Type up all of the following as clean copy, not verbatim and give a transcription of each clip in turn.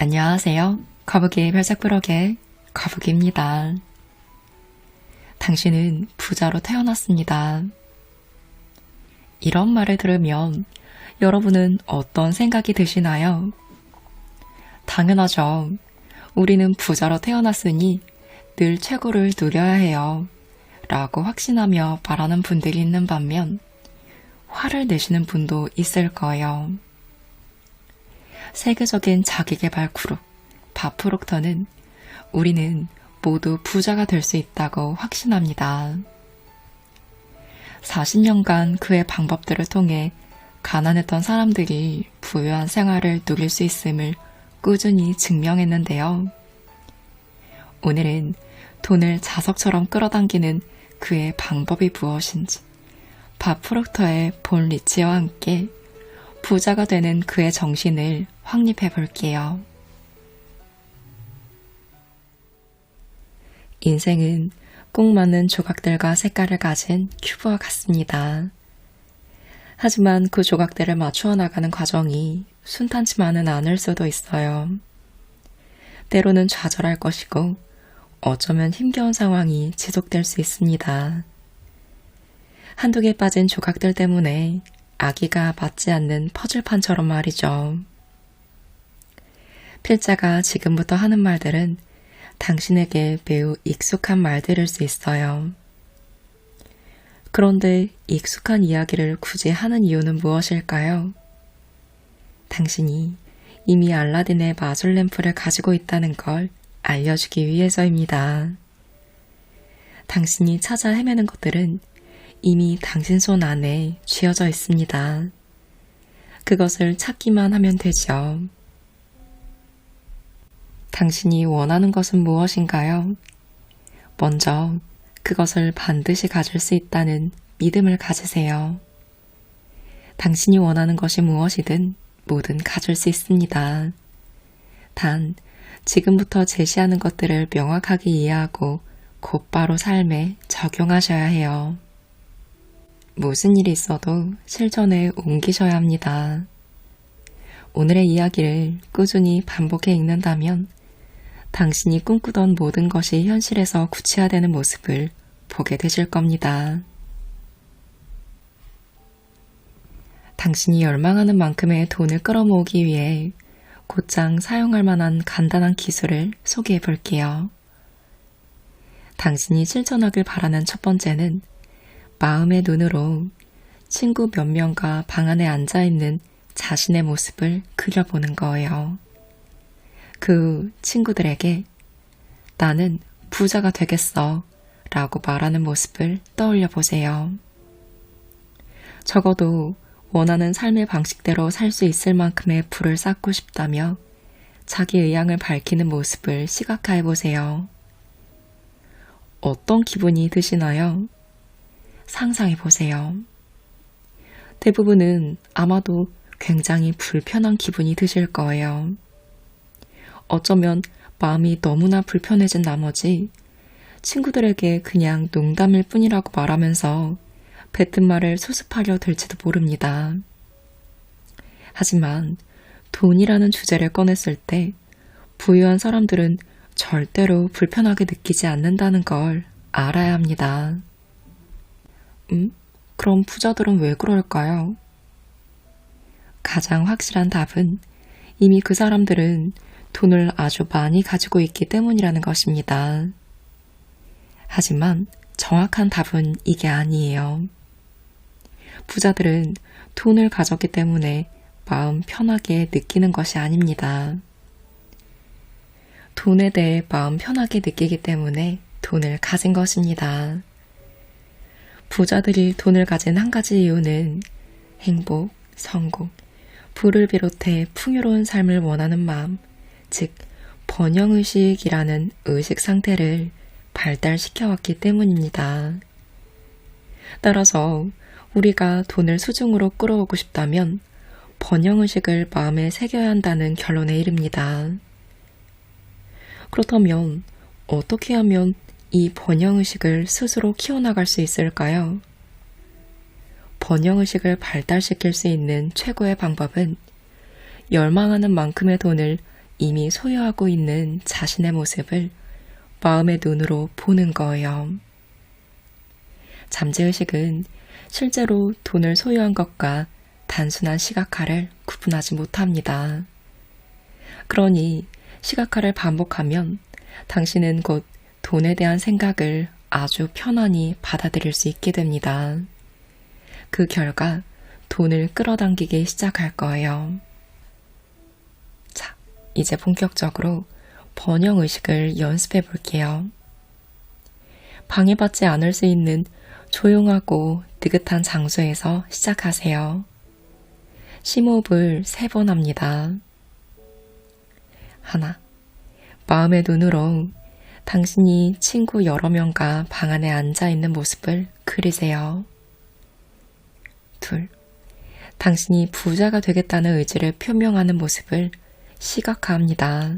안녕하세요. 거북이의 별색부럭의 거북이입니다. 당신은 부자로 태어났습니다. 이런 말을 들으면 여러분은 어떤 생각이 드시나요? 당연하죠. 우리는 부자로 태어났으니 늘 최고를 누려야 해요. 라고 확신하며 말하는 분들이 있는 반면 화를 내시는 분도 있을 거예요. 세계적인 자기계발 그룹 밥프록터는 우리는 모두 부자가 될 수 있다고 확신합니다. 40년간 그의 방법들을 통해 가난했던 사람들이 부유한 생활을 누릴 수 있음을 꾸준히 증명했는데요. 오늘은 돈을 자석처럼 끌어당기는 그의 방법이 무엇인지 밥프록터의 본 리치와 함께 부자가 되는 그의 정신을 확립해 볼게요. 인생은 꼭 맞는 조각들과 색깔을 가진 큐브와 같습니다. 하지만 그 조각들을 맞추어 나가는 과정이 순탄치만은 않을 수도 있어요. 때로는 좌절할 것이고 어쩌면 힘겨운 상황이 지속될 수 있습니다. 한두 개 빠진 조각들 때문에 아기가 맞지 않는 퍼즐판처럼 말이죠. 필자가 지금부터 하는 말들은 당신에게 매우 익숙한 말들일 수 있어요. 그런데 익숙한 이야기를 굳이 하는 이유는 무엇일까요? 당신이 이미 알라딘의 마술 램프를 가지고 있다는 걸 알려주기 위해서입니다. 당신이 찾아 헤매는 것들은 이미 당신 손 안에 쥐어져 있습니다. 그것을 찾기만 하면 되죠. 당신이 원하는 것은 무엇인가요? 먼저 그것을 반드시 가질 수 있다는 믿음을 가지세요. 당신이 원하는 것이 무엇이든 뭐든 가질 수 있습니다. 단, 지금부터 제시하는 것들을 명확하게 이해하고 곧바로 삶에 적용하셔야 해요. 무슨 일이 있어도 실전에 옮기셔야 합니다. 오늘의 이야기를 꾸준히 반복해 읽는다면 당신이 꿈꾸던 모든 것이 현실에서 구체화되는 모습을 보게 되실 겁니다. 당신이 열망하는 만큼의 돈을 끌어모으기 위해 곧장 사용할 만한 간단한 기술을 소개해 볼게요. 당신이 실천하길 바라는 첫 번째는 마음의 눈으로 친구 몇 명과 방 안에 앉아있는 자신의 모습을 그려보는 거예요. 그 친구들에게 나는 부자가 되겠어 라고 말하는 모습을 떠올려 보세요. 적어도 원하는 삶의 방식대로 살 수 있을 만큼의 부를 쌓고 싶다며 자기 의향을 밝히는 모습을 시각화해 보세요. 어떤 기분이 드시나요? 상상해 보세요. 대부분은 아마도 굉장히 불편한 기분이 드실 거예요. 어쩌면 마음이 너무나 불편해진 나머지 친구들에게 그냥 농담일 뿐이라고 말하면서 뱉은 말을 수습하려 들지도 모릅니다. 하지만 돈이라는 주제를 꺼냈을 때 부유한 사람들은 절대로 불편하게 느끼지 않는다는 걸 알아야 합니다. 그럼 부자들은 왜 그럴까요? 가장 확실한 답은 이미 그 사람들은 돈을 아주 많이 가지고 있기 때문이라는 것입니다. 하지만 정확한 답은 이게 아니에요. 부자들은 돈을 가졌기 때문에 마음 편하게 느끼는 것이 아닙니다. 돈에 대해 마음 편하게 느끼기 때문에 돈을 가진 것입니다. 부자들이 돈을 가진 한 가지 이유는 행복, 성공, 부를 비롯해 풍요로운 삶을 원하는 마음, 즉 번영의식이라는 의식 상태를 발달시켜왔기 때문입니다. 따라서 우리가 돈을 수중으로 끌어오고 싶다면 번영의식을 마음에 새겨야 한다는 결론에 이릅니다. 그렇다면 어떻게 하면 이 번영의식을 스스로 키워나갈 수 있을까요? 번영의식을 발달시킬 수 있는 최고의 방법은 열망하는 만큼의 돈을 이미 소유하고 있는 자신의 모습을 마음의 눈으로 보는 거예요. 잠재의식은 실제로 돈을 소유한 것과 단순한 시각화를 구분하지 못합니다. 그러니 시각화를 반복하면 당신은 곧 돈에 대한 생각을 아주 편안히 받아들일 수 있게 됩니다. 그 결과 돈을 끌어당기기 시작할 거예요. 자, 이제 본격적으로 번영의식을 연습해 볼게요. 방해받지 않을 수 있는 조용하고 느긋한 장소에서 시작하세요. 심호흡을 3번 합니다. 하나, 마음의 눈으로 당신이 친구 여러 명과 방 안에 앉아 있는 모습을 그리세요. 둘, 당신이 부자가 되겠다는 의지를 표명하는 모습을 시각화합니다.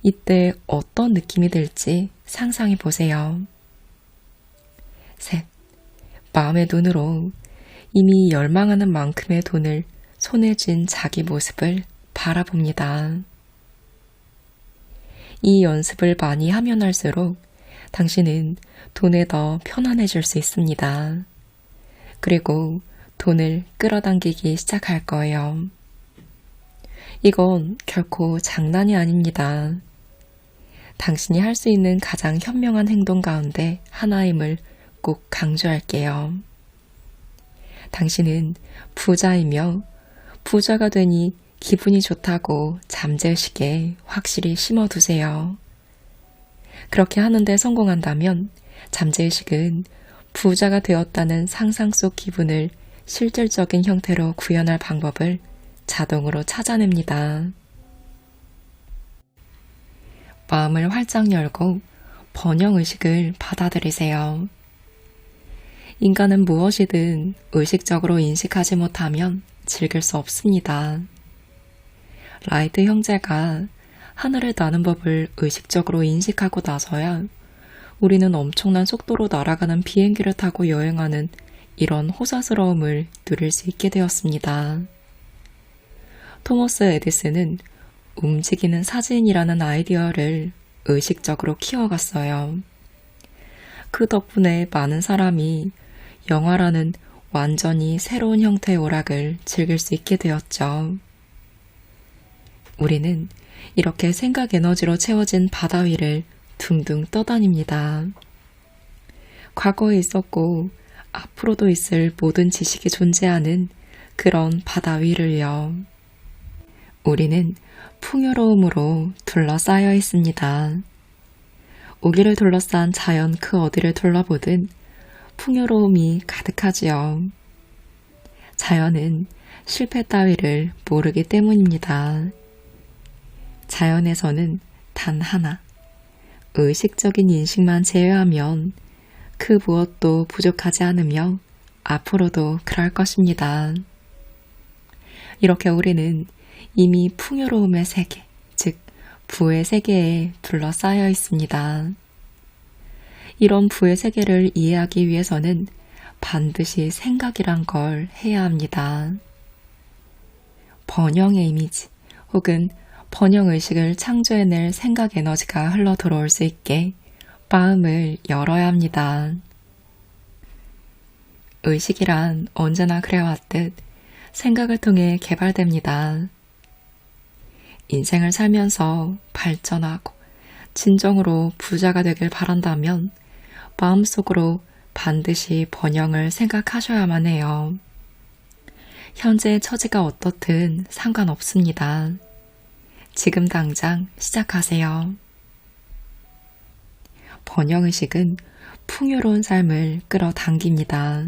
이때 어떤 느낌이 들지 상상해 보세요. 셋, 마음의 눈으로 이미 열망하는 만큼의 돈을 손에 쥔 자기 모습을 바라봅니다. 이 연습을 많이 하면 할수록 당신은 돈에 더 편안해질 수 있습니다. 그리고 돈을 끌어당기기 시작할 거예요. 이건 결코 장난이 아닙니다. 당신이 할 수 있는 가장 현명한 행동 가운데 하나임을 꼭 강조할게요. 당신은 부자이며 부자가 되니 기분이 좋다고 잠재의식에 확실히 심어두세요. 그렇게 하는데 성공한다면 잠재의식은 부자가 되었다는 상상 속 기분을 실질적인 형태로 구현할 방법을 자동으로 찾아냅니다. 마음을 활짝 열고 번영의식을 받아들이세요. 인간은 무엇이든 의식적으로 인식하지 못하면 즐길 수 없습니다. 라이트 형제가 하늘을 나는 법을 의식적으로 인식하고 나서야 우리는 엄청난 속도로 날아가는 비행기를 타고 여행하는 이런 호사스러움을 누릴 수 있게 되었습니다. 토머스 에디슨은 움직이는 사진이라는 아이디어를 의식적으로 키워갔어요. 그 덕분에 많은 사람이 영화라는 완전히 새로운 형태의 오락을 즐길 수 있게 되었죠. 우리는 이렇게 생각 에너지로 채워진 바다 위를 둥둥 떠다닙니다. 과거에 있었고 앞으로도 있을 모든 지식이 존재하는 그런 바다 위를요. 우리는 풍요로움으로 둘러싸여 있습니다. 우리를 둘러싼 자연 그 어디를 둘러보든 풍요로움이 가득하지요. 자연은 실패 따위를 모르기 때문입니다. 자연에서는 단 하나, 의식적인 인식만 제외하면 그 무엇도 부족하지 않으며 앞으로도 그럴 것입니다. 이렇게 우리는 이미 풍요로움의 세계, 즉 부의 세계에 둘러싸여 있습니다. 이런 부의 세계를 이해하기 위해서는 반드시 생각이란 걸 해야 합니다. 번영의 이미지 혹은 번영의식을 창조해낼 생각 에너지가 흘러 들어올 수 있게 마음을 열어야 합니다. 의식이란 언제나 그래왔듯 생각을 통해 개발됩니다. 인생을 살면서 발전하고 진정으로 부자가 되길 바란다면 마음속으로 반드시 번영을 생각하셔야만 해요. 현재의 처지가 어떻든 상관없습니다. 지금 당장 시작하세요. 번영의식은 풍요로운 삶을 끌어당깁니다.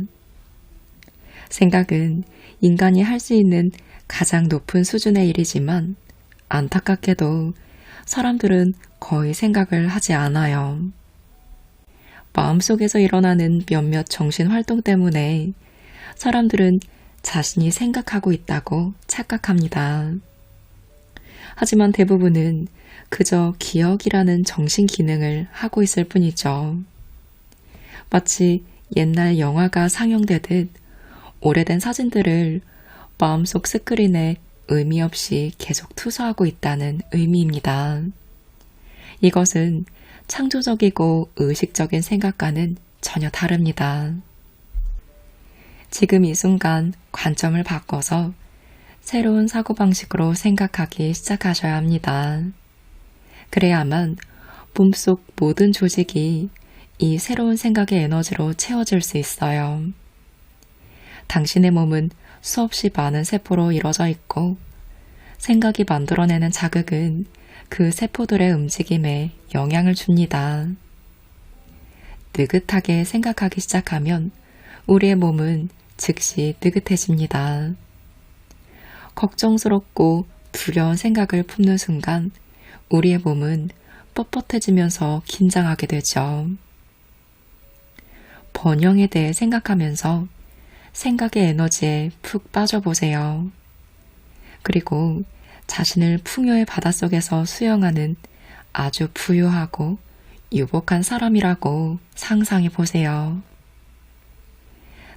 생각은 인간이 할 수 있는 가장 높은 수준의 일이지만 안타깝게도 사람들은 거의 생각을 하지 않아요. 마음속에서 일어나는 몇몇 정신활동 때문에 사람들은 자신이 생각하고 있다고 착각합니다. 하지만 대부분은 그저 기억이라는 정신 기능을 하고 있을 뿐이죠. 마치 옛날 영화가 상영되듯 오래된 사진들을 마음속 스크린에 의미 없이 계속 투서하고 있다는 의미입니다. 이것은 창조적이고 의식적인 생각과는 전혀 다릅니다. 지금 이 순간 관점을 바꿔서 새로운 사고방식으로 생각하기 시작하셔야 합니다. 그래야만 몸속 모든 조직이 이 새로운 생각의 에너지로 채워질 수 있어요. 당신의 몸은 수없이 많은 세포로 이루어져 있고 생각이 만들어내는 자극은 그 세포들의 움직임에 영향을 줍니다. 느긋하게 생각하기 시작하면 우리의 몸은 즉시 느긋해집니다. 걱정스럽고 두려운 생각을 품는 순간 우리의 몸은 뻣뻣해지면서 긴장하게 되죠. 번영에 대해 생각하면서 생각의 에너지에 푹 빠져보세요. 그리고 자신을 풍요의 바닷속에서 수영하는 아주 부유하고 유복한 사람이라고 상상해 보세요.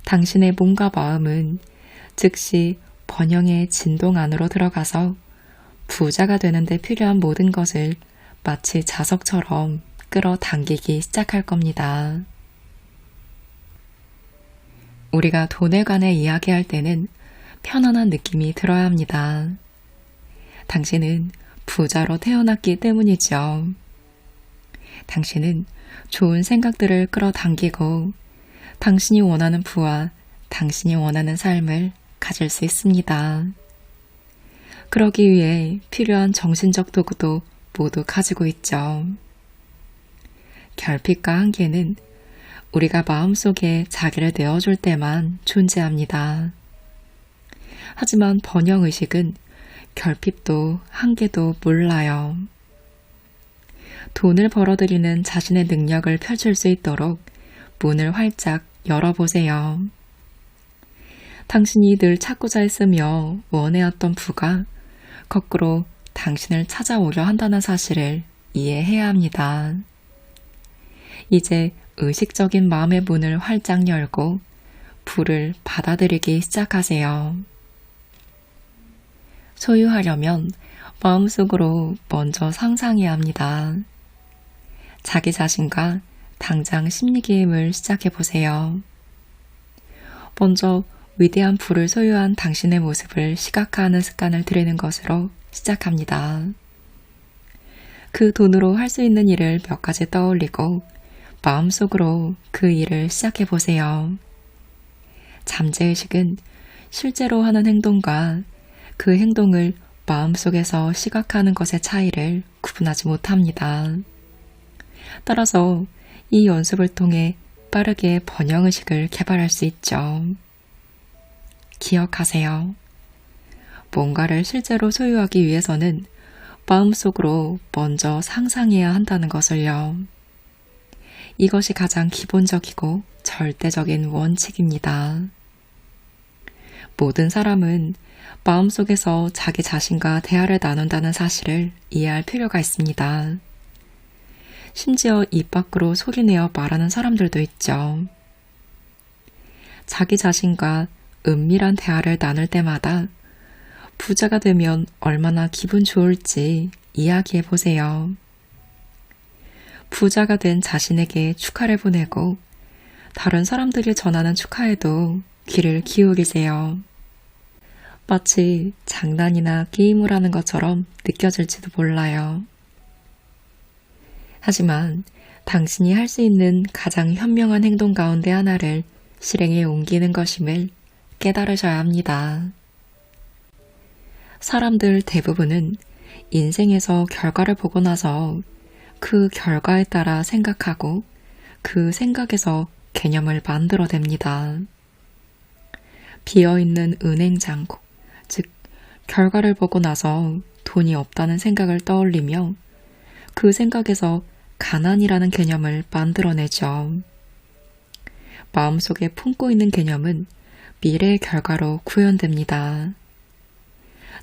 당신의 몸과 마음은 즉시 번영의 진동 안으로 들어가서 부자가 되는데 필요한 모든 것을 마치 자석처럼 끌어당기기 시작할 겁니다. 우리가 돈에 관해 이야기할 때는 편안한 느낌이 들어야 합니다. 당신은 부자로 태어났기 때문이죠. 당신은 좋은 생각들을 끌어당기고 당신이 원하는 부와 당신이 원하는 삶을 가질 수 있습니다. 그러기 위해 필요한 정신적 도구도 모두 가지고 있죠. 결핍과 한계는 우리가 마음속에 자기를 내어줄 때만 존재합니다. 하지만 번영의식은 결핍도 한계도 몰라요. 돈을 벌어들이는 자신의 능력을 펼칠 수 있도록 문을 활짝 열어보세요. 당신이 늘 찾고자 했으며 원해왔던 부가 거꾸로 당신을 찾아오려 한다는 사실을 이해해야 합니다. 이제 의식적인 마음의 문을 활짝 열고 부를 받아들이기 시작하세요. 소유하려면 마음속으로 먼저 상상해야 합니다. 자기 자신과 당장 심리게임을 시작해보세요. 먼저 위대한 부를 소유한 당신의 모습을 시각화하는 습관을 들이는 것으로 시작합니다. 그 돈으로 할 수 있는 일을 몇 가지 떠올리고 마음속으로 그 일을 시작해보세요. 잠재의식은 실제로 하는 행동과 그 행동을 마음속에서 시각화하는 것의 차이를 구분하지 못합니다. 따라서 이 연습을 통해 빠르게 번영의식을 개발할 수 있죠. 기억하세요. 뭔가를 실제로 소유하기 위해서는 마음속으로 먼저 상상해야 한다는 것을요. 이것이 가장 기본적이고 절대적인 원칙입니다. 모든 사람은 마음속에서 자기 자신과 대화를 나눈다는 사실을 이해할 필요가 있습니다. 심지어 입 밖으로 소리내어 말하는 사람들도 있죠. 자기 자신과 은밀한 대화를 나눌 때마다 부자가 되면 얼마나 기분 좋을지 이야기해 보세요. 부자가 된 자신에게 축하를 보내고 다른 사람들이 전하는 축하에도 귀를 기울이세요. 마치 장난이나 게임을 하는 것처럼 느껴질지도 몰라요. 하지만 당신이 할 수 있는 가장 현명한 행동 가운데 하나를 실행에 옮기는 것임을 깨달으셔야 합니다. 사람들 대부분은 인생에서 결과를 보고 나서 그 결과에 따라 생각하고 그 생각에서 개념을 만들어냅니다. 비어있는 은행 잔고, 즉 결과를 보고 나서 돈이 없다는 생각을 떠올리며 그 생각에서 가난이라는 개념을 만들어내죠. 마음속에 품고 있는 개념은 미래의 결과로 구현됩니다.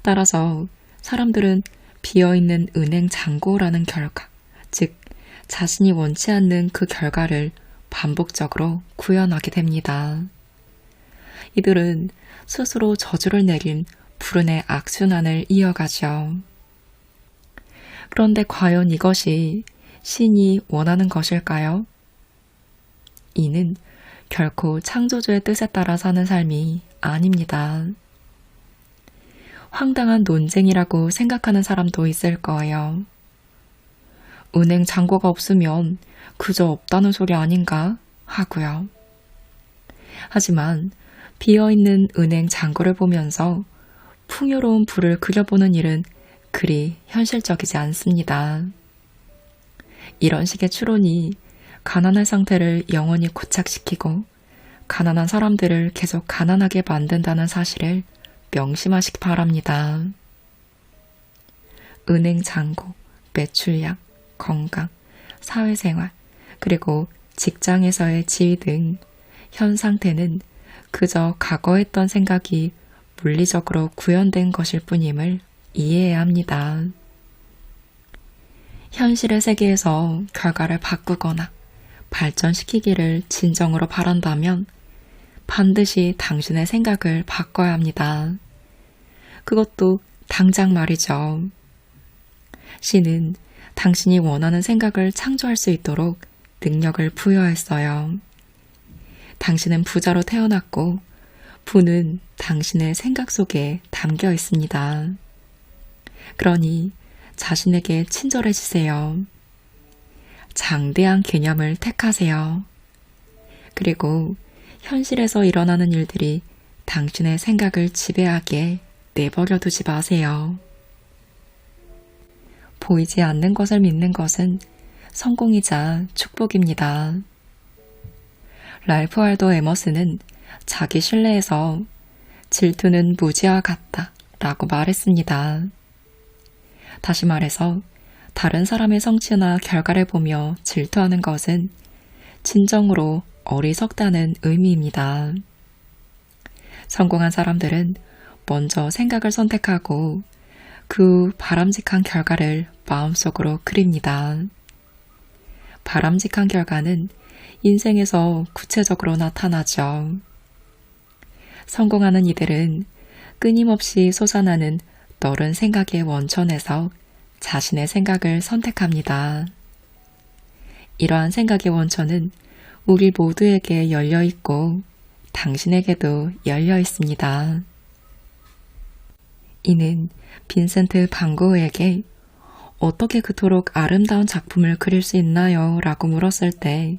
따라서 사람들은 비어있는 은행 잔고라는 결과, 즉 자신이 원치 않는 그 결과를 반복적으로 구현하게 됩니다. 이들은 스스로 저주를 내린 불운의 악순환을 이어가죠. 그런데 과연 이것이 신이 원하는 것일까요? 이는 결코 창조주의 뜻에 따라 사는 삶이 아닙니다. 황당한 논쟁이라고 생각하는 사람도 있을 거예요. 은행 잔고가 없으면 그저 없다는 소리 아닌가 하고요. 하지만 비어있는 은행 잔고를 보면서 풍요로운 부를 그려보는 일은 그리 현실적이지 않습니다. 이런 식의 추론이 가난한 상태를 영원히 고착시키고 가난한 사람들을 계속 가난하게 만든다는 사실을 명심하시기 바랍니다. 은행 잔고, 매출량, 건강, 사회생활, 그리고 직장에서의 지위 등 현 상태는 그저 과거에 했던 생각이 물리적으로 구현된 것일 뿐임을 이해해야 합니다. 현실의 세계에서 결과를 바꾸거나 발전시키기를 진정으로 바란다면 반드시 당신의 생각을 바꿔야 합니다. 그것도 당장 말이죠. 신은 당신이 원하는 생각을 창조할 수 있도록 능력을 부여했어요. 당신은 부자로 태어났고 부는 당신의 생각 속에 담겨 있습니다. 그러니 자신에게 친절해지세요. 장대한 개념을 택하세요. 그리고 현실에서 일어나는 일들이 당신의 생각을 지배하게 내버려 두지 마세요. 보이지 않는 것을 믿는 것은 성공이자 축복입니다. 랄프 waldo 에머슨은 자기 신뢰에서 질투는 무지와 같다 라고 말했습니다. 다시 말해서 다른 사람의 성취나 결과를 보며 질투하는 것은 진정으로 어리석다는 의미입니다. 성공한 사람들은 먼저 생각을 선택하고 그 바람직한 결과를 마음속으로 그립니다. 바람직한 결과는 인생에서 구체적으로 나타나죠. 성공하는 이들은 끊임없이 솟아나는 너른 생각의 원천에서 자신의 생각을 선택합니다. 이러한 생각의 원천은 우리 모두에게 열려 있고 당신에게도 열려 있습니다. 이는 빈센트 반 고흐에게 어떻게 그토록 아름다운 작품을 그릴 수 있나요? 라고 물었을 때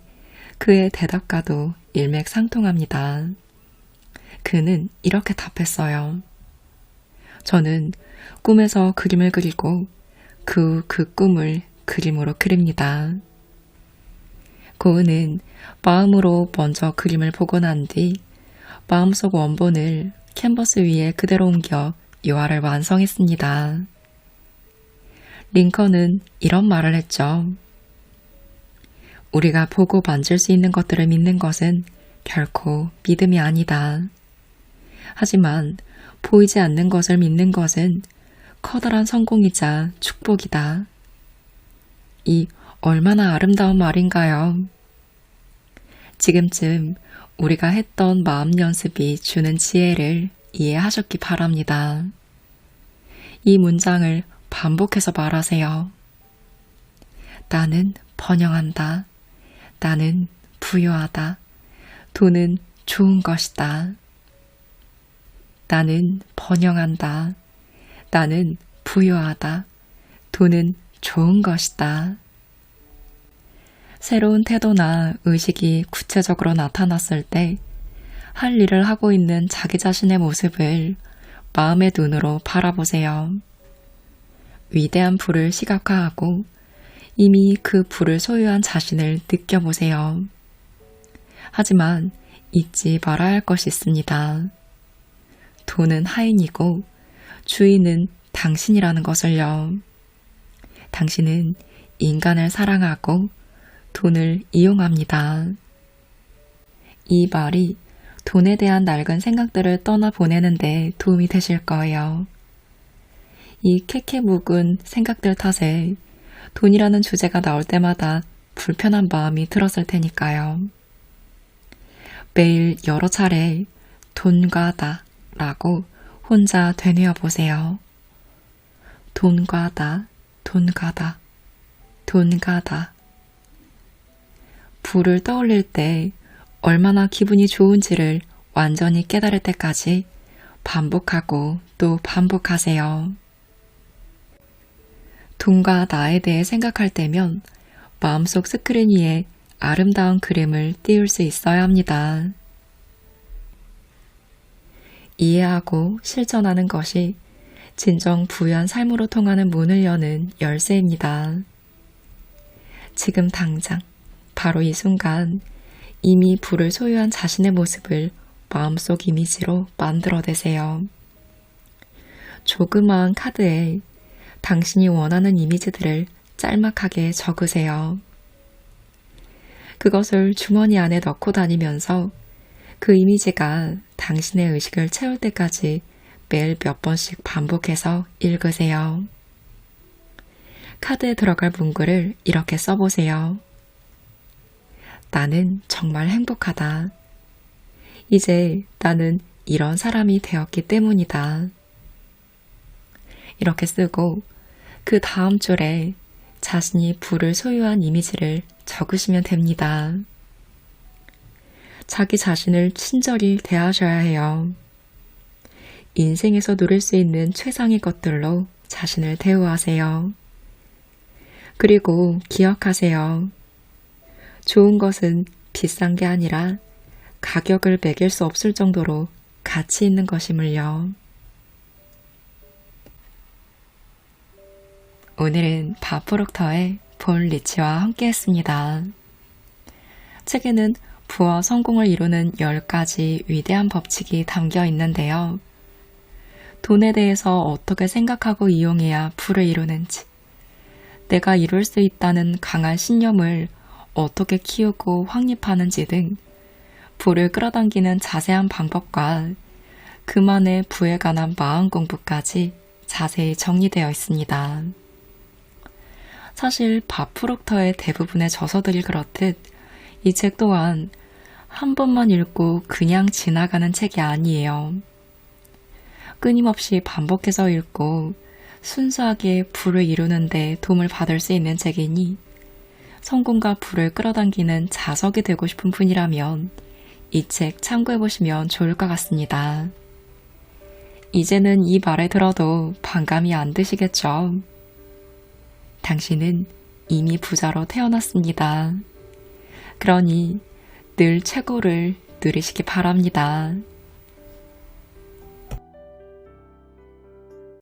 그의 대답과도 일맥상통합니다. 그는 이렇게 답했어요. 저는 꿈에서 그림을 그리고 그 꿈을 그림으로 그립니다. 고흐는 마음으로 먼저 그림을 보고 난 뒤 마음속 원본을 캔버스 위에 그대로 옮겨 유화를 완성했습니다. 링컨은 이런 말을 했죠. 우리가 보고 만질 수 있는 것들을 믿는 것은 결코 믿음이 아니다. 하지만 보이지 않는 것을 믿는 것은 커다란 성공이자 축복이다. 이 얼마나 아름다운 말인가요? 지금쯤 우리가 했던 마음 연습이 주는 지혜를 이해하셨기 바랍니다. 이 문장을 반복해서 말하세요. 나는 번영한다. 나는 부유하다. 돈은 좋은 것이다. 나는 번영한다. 나는 부유하다. 돈은 좋은 것이다. 새로운 태도나 의식이 구체적으로 나타났을 때 할 일을 하고 있는 자기 자신의 모습을 마음의 눈으로 바라보세요. 위대한 부를 시각화하고 이미 그 부를 소유한 자신을 느껴보세요. 하지만 잊지 말아야 할 것이 있습니다. 돈은 하인이고 주인은 당신이라는 것을요. 당신은 인간을 사랑하고 돈을 이용합니다. 이 말이 돈에 대한 낡은 생각들을 떠나보내는데 도움이 되실 거예요. 이 캐캐 묵은 생각들 탓에 돈이라는 주제가 나올 때마다 불편한 마음이 들었을 테니까요. 매일 여러 차례 돈과 나 라고 혼자 되뇌어 보세요. 돈 가다, 돈 가다, 돈 가다. 불을 떠올릴 때 얼마나 기분이 좋은지를 완전히 깨달을 때까지 반복하고 또 반복하세요. 돈과 나에 대해 생각할 때면 마음속 스크린 위에 아름다운 그림을 띄울 수 있어야 합니다. 이해하고 실천하는 것이 진정 부유한 삶으로 통하는 문을 여는 열쇠입니다. 지금 당장, 바로 이 순간 이미 부를 소유한 자신의 모습을 마음속 이미지로 만들어내세요. 조그마한 카드에 당신이 원하는 이미지들을 짤막하게 적으세요. 그것을 주머니 안에 넣고 다니면서 그 이미지가 당신의 의식을 채울 때까지 매일 몇 번씩 반복해서 읽으세요. 카드에 들어갈 문구를 이렇게 써보세요. 나는 정말 행복하다. 이제 나는 이런 사람이 되었기 때문이다. 이렇게 쓰고 그 다음 줄에 자신이 부를 소유한 이미지를 적으시면 됩니다. 자기 자신을 친절히 대하셔야 해요. 인생에서 누릴 수 있는 최상의 것들로 자신을 대우하세요. 그리고 기억하세요. 좋은 것은 비싼 게 아니라 가격을 매길 수 없을 정도로 가치 있는 것임을요. 오늘은 밥 프록터의 본 리치와 함께 했습니다. 책에는 부와 성공을 이루는 10가지 위대한 법칙이 담겨 있는데요. 돈에 대해서 어떻게 생각하고 이용해야 부를 이루는지, 내가 이룰 수 있다는 강한 신념을 어떻게 키우고 확립하는지 등 부를 끌어당기는 자세한 방법과 그만의 부에 관한 마음 공부까지 자세히 정리되어 있습니다. 사실 밥 프록터의 대부분의 저서들이 그렇듯 이 책 또한 한 번만 읽고 그냥 지나가는 책이 아니에요. 끊임없이 반복해서 읽고 순수하게 부를 이루는 데 도움을 받을 수 있는 책이니 성공과 부를 끌어당기는 자석이 되고 싶은 분이라면 이 책 참고해보시면 좋을 것 같습니다. 이제는 이 말을 들어도 반감이 안 드시겠죠? 당신은 이미 부자로 태어났습니다. 그러니 늘 최고를 누리시기 바랍니다.